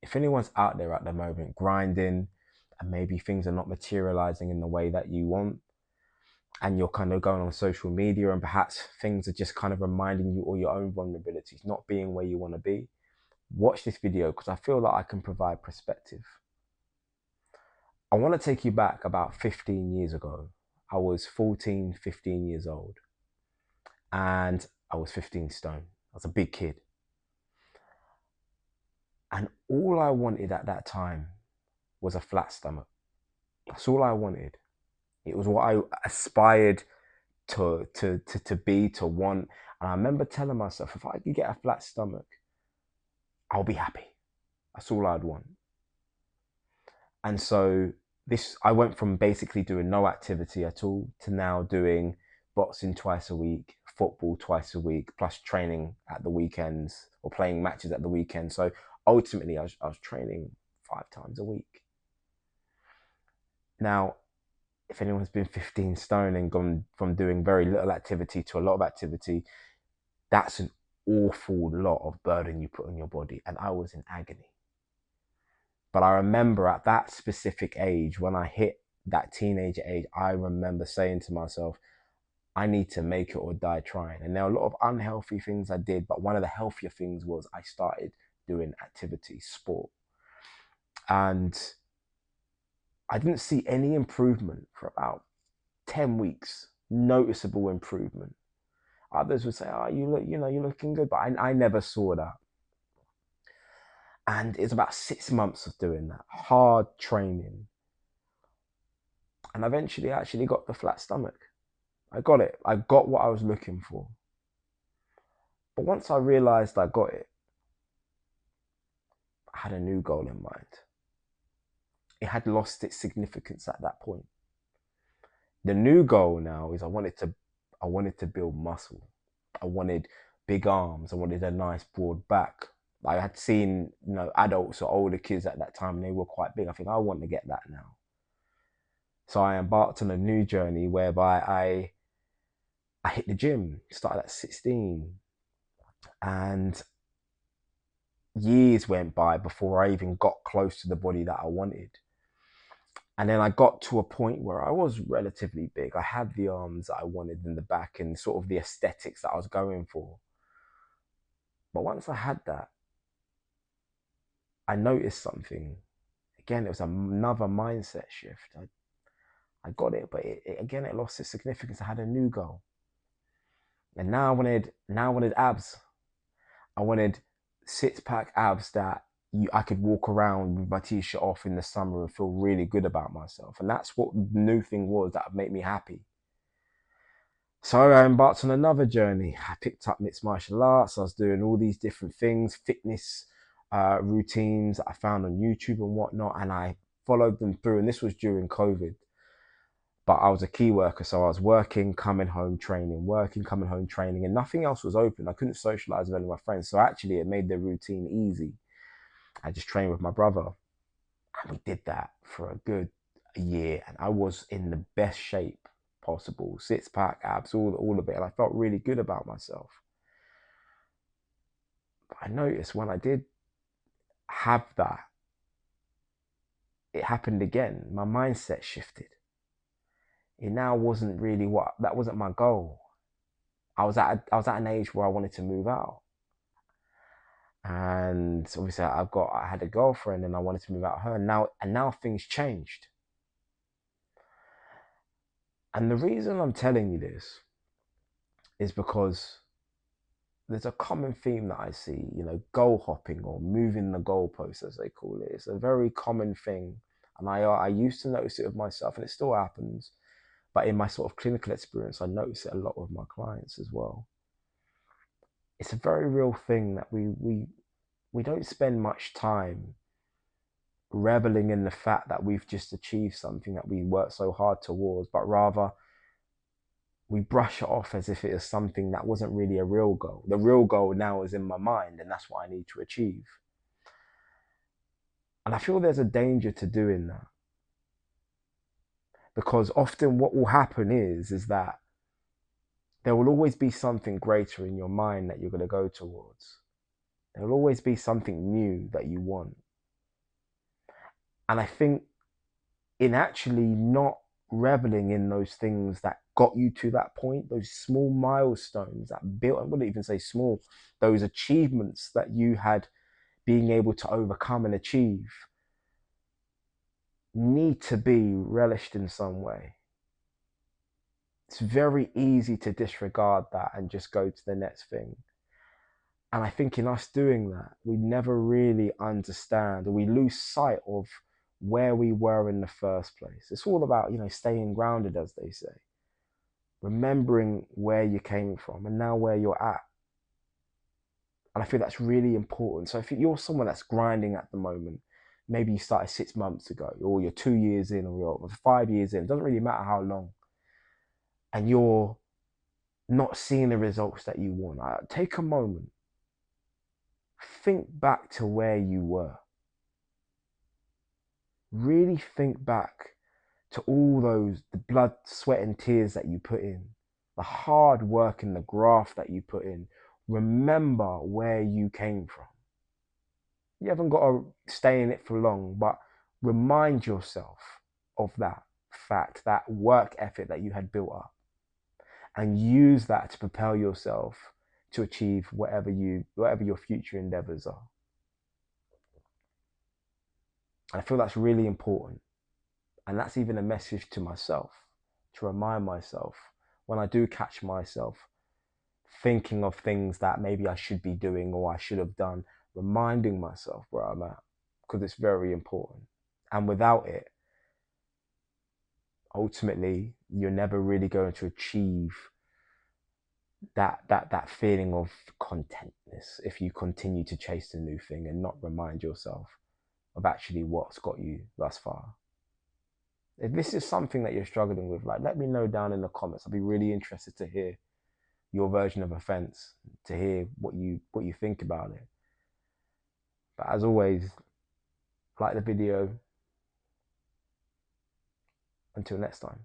if anyone's out there at the moment grinding and maybe things are not materializing in the way that you want, and you're kind of going on social media and perhaps things are just kind of reminding you all your own vulnerabilities, not being where you want to be, watch this video because I feel like I can provide perspective. I want to take you back about 15 years ago. I was 14, 15 years old and I was 15 stone. I was a big kid. And all I wanted at that time was a flat stomach. That's all I wanted. It was what I aspired to be, to want. And I remember telling myself, if I could get a flat stomach, I'll be happy. That's all I'd want. And so I went from basically doing no activity at all to now doing boxing twice a week, football twice a week, plus training at the weekends or playing matches at the weekend. So ultimately, I was training 5 times a week. Now, if anyone's been 15 stone and gone from doing very little activity to a lot of activity, that's an awful lot of burden you put on your body. And I was in agony. But I remember at that specific age, when I hit that teenager age, I remember saying to myself, I need to make it or die trying. And there are a lot of unhealthy things I did, but one of the healthier things was I started doing activity, sport. And I didn't see any improvement for about 10 weeks, noticeable improvement. Others would say, oh, you're looking good, but I never saw that. And it's about 6 months of doing that, hard training. And eventually I actually got the flat stomach. I got it. I got what I was looking for. But once I realized I got it, I had a new goal in mind. It had lost its significance at that point. The new goal now is I wanted to build muscle. I wanted big arms. I wanted a nice broad back. I had seen, adults or older kids at that time, and they were quite big. I think I want to get that now. So I embarked on a new journey whereby I hit the gym, started at 16, and years went by before I even got close to the body that I wanted. And then I got to a point where I was relatively big. I had the arms that I wanted in the back and sort of the aesthetics that I was going for. But once I had that, I noticed something. Again, it was another mindset shift. I got it, but again, it lost its significance. I had a new goal. And now I wanted abs. I wanted six-pack abs that I could walk around with my t-shirt off in the summer and feel really good about myself. And that's what the new thing was that would make me happy. So I embarked on another journey. I picked up mixed martial arts. I was doing all these different things, fitness routines that I found on YouTube and whatnot. And I followed them through. And this was during COVID. But I was a key worker, so I was working, coming home, training, working, coming home, training, and nothing else was open. I couldn't socialize with any of my friends. So actually it made the routine easy. I just trained with my brother. And we did that for a good year. And I was in the best shape possible. Six-pack, abs, all of it. And I felt really good about myself. But I noticed when I did have that, it happened again. My mindset shifted. It now wasn't really that wasn't my goal. I was at an age where I wanted to move out. And obviously I had a girlfriend and I wanted to move out her. And now things changed. And the reason I'm telling you this is because there's a common theme that I see, goal hopping or moving the goalposts, as they call it. It's a very common thing. And I used to notice it with myself, and it still happens. But in my sort of clinical experience, I notice it a lot with my clients as well. It's a very real thing that we don't spend much time reveling in the fact that we've just achieved something that we worked so hard towards, but rather we brush it off as if it is something that wasn't really a real goal. The real goal now is in my mind, and that's what I need to achieve. And I feel there's a danger to doing that. Because often what will happen is that there will always be something greater in your mind that you're going to go towards. There will always be something new that you want. And I think in actually not reveling in those things that got you to that point, those small milestones that built, I wouldn't even say small, those achievements that you had being able to overcome and achieve, need to be relished in some way. It's very easy to disregard that and just go to the next thing. And I think in us doing that, we never really understand, or we lose sight of where we were in the first place. It's all about, staying grounded, as they say, remembering where you came from and now where you're at. And I feel that's really important. So if you're someone that's grinding at the moment, maybe you started 6 months ago, or you're 2 years in, or you're 5 years in, it doesn't really matter how long, and you're not seeing the results that you want, take a moment, think back to where you were. Really think back to all the blood, sweat, and tears that you put in, the hard work and the graft that you put in. Remember where you came from. You haven't got to stay in it for long, but remind yourself of that fact, that work ethic that you had built up, and use that to propel yourself to achieve whatever your future endeavors are. And I feel that's really important. And that's even a message to myself, to remind myself when I do catch myself thinking of things that maybe I should be doing or I should have done, reminding myself where I'm at, because it's very important. And without it, ultimately, you're never really going to achieve that feeling of contentness if you continue to chase the new thing and not remind yourself of actually what's got you thus far. If this is something that you're struggling with, like, let me know down in the comments. I'd be really interested to hear your version of offense, to hear what you think about it. But as always, like the video. Until next time.